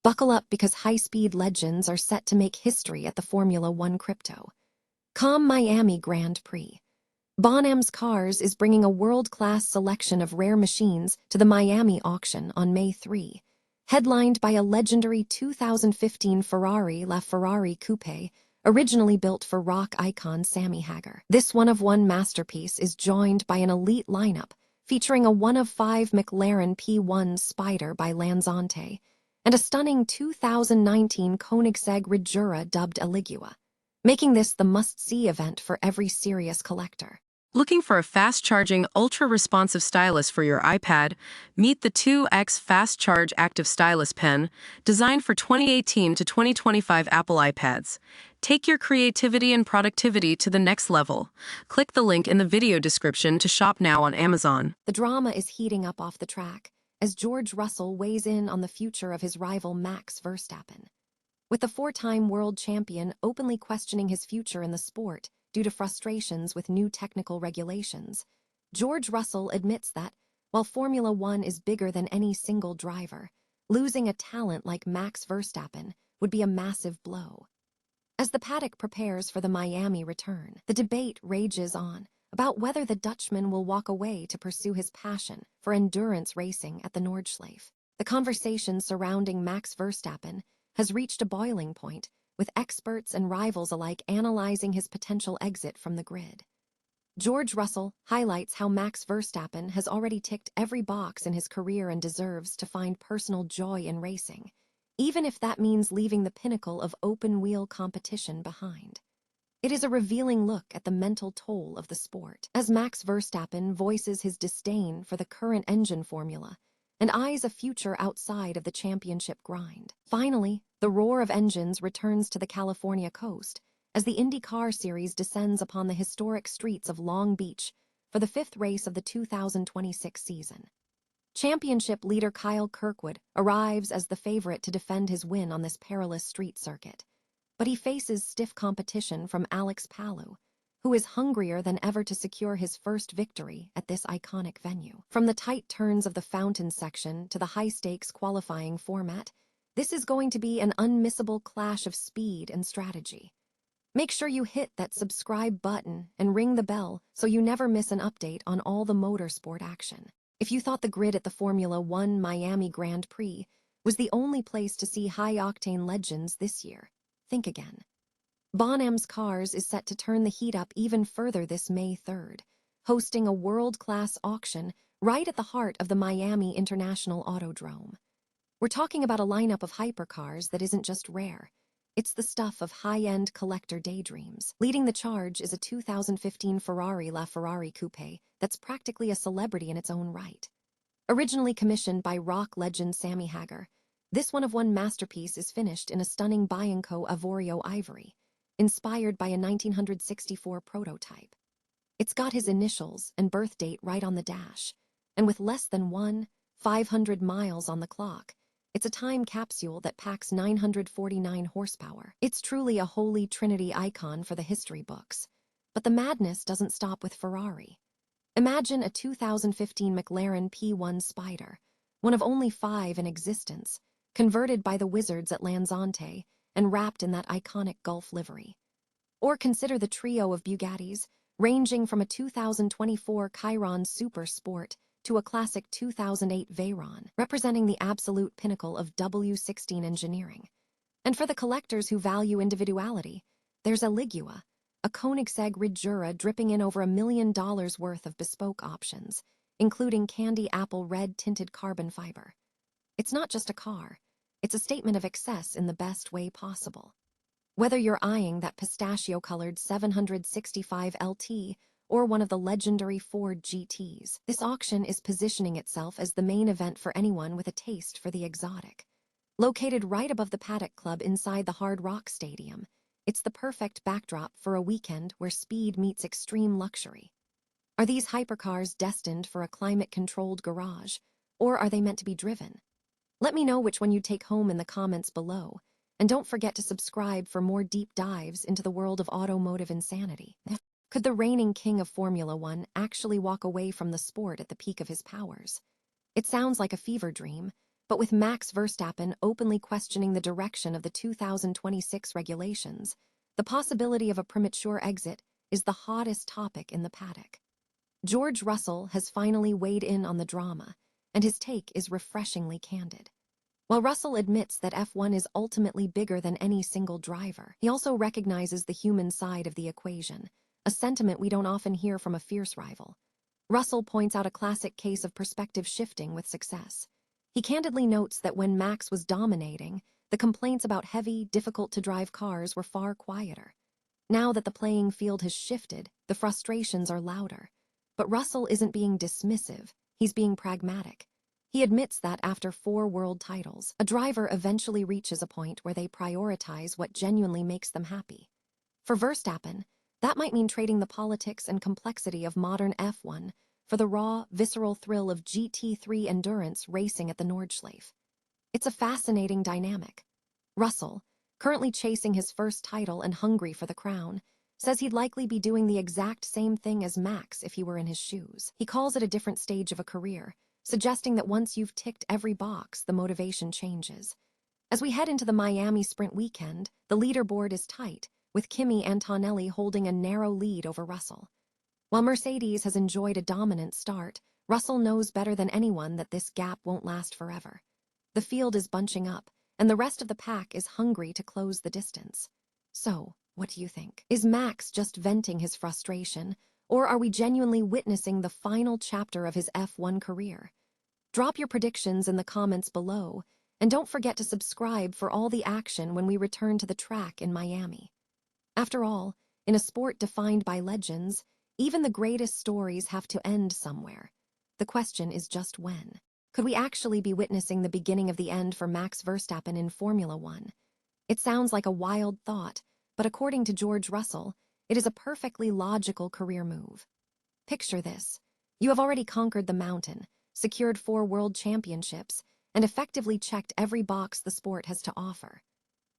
Buckle up because high-speed legends are set to make history at the Formula One Crypto. Miami Grand Prix. Bonhams Cars is bringing a world-class selection of rare machines to the Miami auction on May 3, headlined by a legendary 2015 Ferrari LaFerrari Coupe, originally built for rock icon Sammy Hagar. This one-of-one masterpiece is joined by an elite lineup featuring a one-of-five McLaren P1 Spider by Lanzante and a stunning 2019 Koenigsegg Regura dubbed Aligua, making this the must-see event for every serious collector. Looking for a fast-charging, ultra-responsive stylus for your iPad? Meet the 2X Fast Charge Active Stylus Pen, designed for 2018 to 2025 Apple iPads. Take your creativity and productivity to the next level. Click the link in the video description to shop now on Amazon. The drama is heating up off the track as George Russell weighs in on the future of his rival Max Verstappen. With the four-time world champion openly questioning his future in the sport due to frustrations with new technical regulations, George Russell admits that, while Formula One is bigger than any single driver, losing a talent like Max Verstappen would be a massive blow. As the paddock prepares for the Miami return, the debate rages on about whether the Dutchman will walk away to pursue his passion for endurance racing at the Nordschleife. The conversation surrounding Max Verstappen has reached a boiling point, with experts and rivals alike analyzing his potential exit from the grid. George Russell highlights how Max Verstappen has already ticked every box in his career and deserves to find personal joy in racing, even if that means leaving the pinnacle of open-wheel competition behind. It is a revealing look at the mental toll of the sport, as Max Verstappen voices his disdain for the current engine formula and eyes a future outside of the championship grind. Finally, the roar of engines returns to the California coast as the IndyCar series descends upon the historic streets of Long Beach for the fifth race of the 2026 season. Championship leader Kyle Kirkwood arrives as the favorite to defend his win on this perilous street circuit, but he faces stiff competition from Alex Palou, who is hungrier than ever to secure his first victory at this iconic venue. From the tight turns of the fountain section to the high-stakes qualifying format, this is going to be an unmissable clash of speed and strategy. Make sure you hit that subscribe button and ring the bell so you never miss an update on all the motorsport action. If you thought the grid at the Formula One Miami Grand Prix was the only place to see high-octane legends this year, think again. Bonhams Cars is set to turn the heat up even further this May 3rd, hosting a world-class auction right at the heart of the Miami International Autodrome. We're talking about a lineup of hypercars that isn't just rare. It's the stuff of high-end collector daydreams. Leading the charge is a 2015 Ferrari LaFerrari Coupe that's practically a celebrity in its own right. Originally commissioned by rock legend Sammy Hagar, this one-of-one masterpiece is finished in a stunning Bianco Avorio ivory, inspired by a 1964 prototype. It's got his initials and birth date right on the dash, and with less than 500 miles on the clock, it's a time capsule that packs 949 horsepower. It's truly a holy trinity icon for the history books. But the madness doesn't stop with Ferrari. Imagine a 2015 McLaren P1 Spider, one of only 5 in existence, converted by the wizards at Lanzante and wrapped in that iconic Gulf livery. Or consider the trio of Bugattis, ranging from a 2024 Chiron Super Sport to a classic 2008 Veyron, representing the absolute pinnacle of W16 engineering. And for the collectors who value individuality, there's Aligua, a Koenigsegg Regura dripping in over $1 million worth of bespoke options, including candy apple red tinted carbon fiber. It's not just a car, it's a statement of excess in the best way possible. Whether you're eyeing that pistachio-colored 765 LT or one of the legendary Ford GTs, this auction is positioning itself as the main event for anyone with a taste for the exotic. Located right above the Paddock Club inside the Hard Rock Stadium, it's the perfect backdrop for a weekend where speed meets extreme luxury. Are these hypercars destined for a climate-controlled garage, or are they meant to be driven? Let me know which one you'd take home in the comments below, and don't forget to subscribe for more deep dives into the world of automotive insanity. Could the reigning king of Formula One actually walk away from the sport at the peak of his powers? It sounds like a fever dream, But with Max Verstappen openly questioning the direction of the 2026 regulations, the possibility of a premature exit is the hottest topic in the paddock. George Russell has finally weighed in on the drama, and his take is refreshingly candid. While Russell admits that F1 is ultimately bigger than any single driver, he also recognizes the human side of the equation, a sentiment we don't often hear from a fierce rival. Russell points out a classic case of perspective shifting with success. He candidly notes that when Max was dominating, the complaints about heavy, difficult-to-drive cars were far quieter. Now that the playing field has shifted, the frustrations are louder. But Russell isn't being dismissive, he's being pragmatic. He admits that after 4 world titles, a driver eventually reaches a point where they prioritize what genuinely makes them happy. For Verstappen, that might mean trading the politics and complexity of modern F1 for the raw, visceral thrill of GT3 endurance racing at the Nordschleife. It's a fascinating dynamic. Russell, currently chasing his first title and hungry for the crown, says he'd likely be doing the exact same thing as Max if he were in his shoes. He calls it a different stage of a career, suggesting that once you've ticked every box, the motivation changes. As we head into the Miami sprint weekend, the leaderboard is tight, with Kimi Antonelli holding a narrow lead over Russell. While Mercedes has enjoyed a dominant start, Russell knows better than anyone that this gap won't last forever. The field is bunching up, and the rest of the pack is hungry to close the distance. So, what do you think? Is Max just venting his frustration, or are we genuinely witnessing the final chapter of his F1 career? Drop your predictions in the comments below, and don't forget to subscribe for all the action when we return to the track in Miami. After all, in a sport defined by legends, even the greatest stories have to end somewhere. The question is just when. Could we actually be witnessing the beginning of the end for Max Verstappen in Formula One? It sounds like a wild thought, but according to George Russell, it is a perfectly logical career move. Picture this. You have already conquered the mountain, secured 4 world championships, and effectively checked every box the sport has to offer.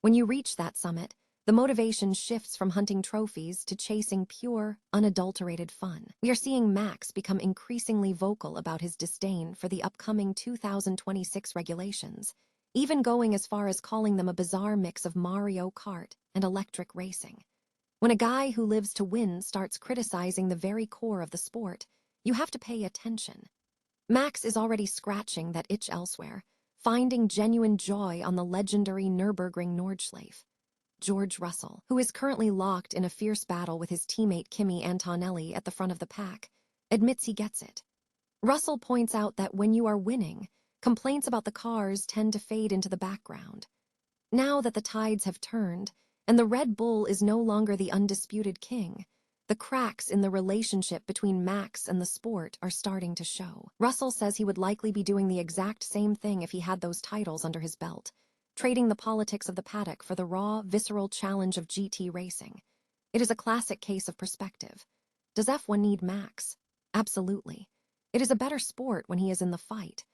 When you reach that summit, the motivation shifts from hunting trophies to chasing pure, unadulterated fun. We are seeing Max become increasingly vocal about his disdain for the upcoming 2026 regulations, even going as far as calling them a bizarre mix of Mario Kart and electric racing. When a guy who lives to win starts criticizing the very core of the sport, you have to pay attention. Max is already scratching that itch elsewhere, finding genuine joy on the legendary Nürburgring Nordschleife. George Russell, who is currently locked in a fierce battle with his teammate Kimi Antonelli at the front of the pack, admits he gets it. Russell points out that when you are winning, complaints about the cars tend to fade into the background. Now that the tides have turned, and the Red Bull is no longer the undisputed king, the cracks in the relationship between Max and the sport are starting to show. Russell says he would likely be doing the exact same thing if he had those titles under his belt, trading the politics of the paddock for the raw, visceral challenge of GT racing. It is a classic case of perspective. Does F1 need Max? Absolutely. It is a better sport when he is in the fight.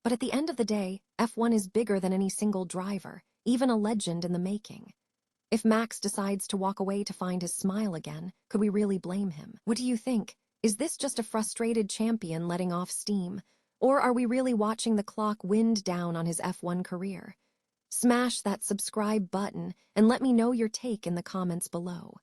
But at the end of the day, F1 is bigger than any single driver, even a legend in the making. If Max decides to walk away to find his smile again, could we really blame him? What do you think? Is this just a frustrated champion letting off steam? Or are we really watching the clock wind down on his F1 career? Smash that subscribe button and let me know your take in the comments below.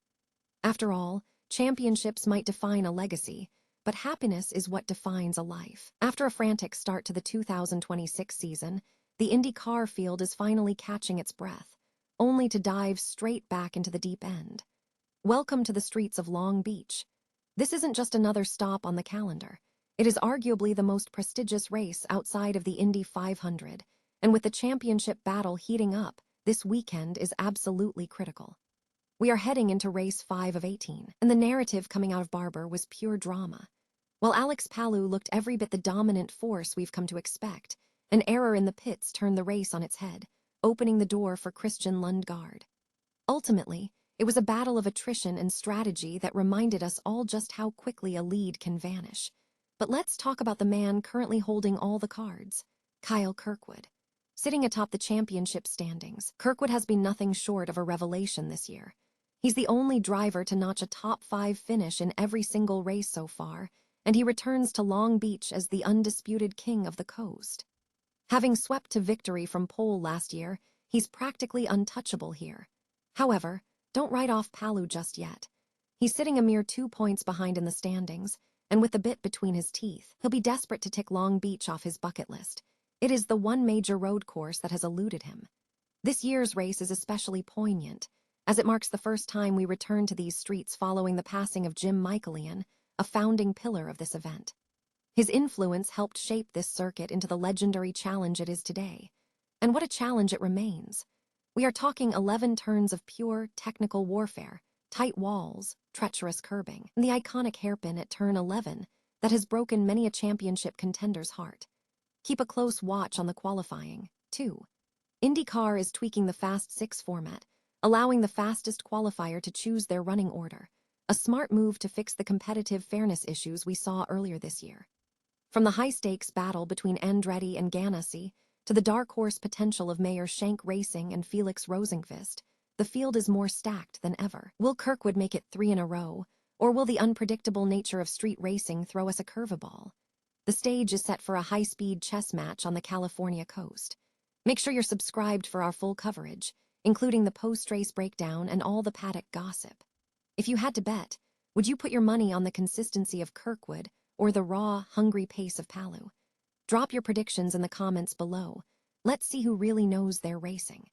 After all, championships might define a legacy, but happiness is what defines a life. After a frantic start to the 2026 season, the IndyCar field is finally catching its breath, only to dive straight back into the deep end. Welcome to the streets of Long Beach. This isn't just another stop on the calendar. It is arguably the most prestigious race outside of the Indy 500, and with the championship battle heating up, this weekend is absolutely critical. We are heading into race 5 of 18, and the narrative coming out of Barber was pure drama. While Alex Palou looked every bit the dominant force we've come to expect, an error in the pits turned the race on its head, opening the door for Christian Lundgaard. Ultimately, it was a battle of attrition and strategy that reminded us all just how quickly a lead can vanish. But let's talk about the man currently holding all the cards, Kyle Kirkwood. Sitting atop the championship standings, Kirkwood has been nothing short of a revelation this year. He's the only driver to notch a top 5 finish in every single race so far, and he returns to Long Beach as the undisputed king of the coast. Having swept to victory from pole last year, he's practically untouchable here. However, don't write off Palou just yet. He's sitting a mere 2 points behind in the standings, and with the bit between his teeth, he'll be desperate to tick Long Beach off his bucket list. It is the one major road course that has eluded him. This year's race is especially poignant, as it marks the first time we return to these streets following the passing of Jim Michaelian, a founding pillar of this event. His influence helped shape this circuit into the legendary challenge it is today. And what a challenge it remains. We are talking 11 turns of pure technical warfare, tight walls, treacherous curbing, and the iconic hairpin at turn 11 that has broken many a championship contender's heart. Keep a close watch on the qualifying, too. IndyCar is tweaking the Fast Six format, allowing the fastest qualifier to choose their running order, a smart move to fix the competitive fairness issues we saw earlier this year. From the high-stakes battle between Andretti and Ganassi to the dark horse potential of Mayer Shank Racing and Felix Rosenqvist, the field is more stacked than ever. Will Kirkwood make it 3 in a row, or will the unpredictable nature of street racing throw us a curveball? The stage is set for a high-speed chess match on the California coast. Make sure you're subscribed for our full coverage, including the post-race breakdown and all the paddock gossip. If you had to bet, would you put your money on the consistency of Kirkwood or the raw, hungry pace of Palou? Drop your predictions in the comments below. Let's see who really knows their racing.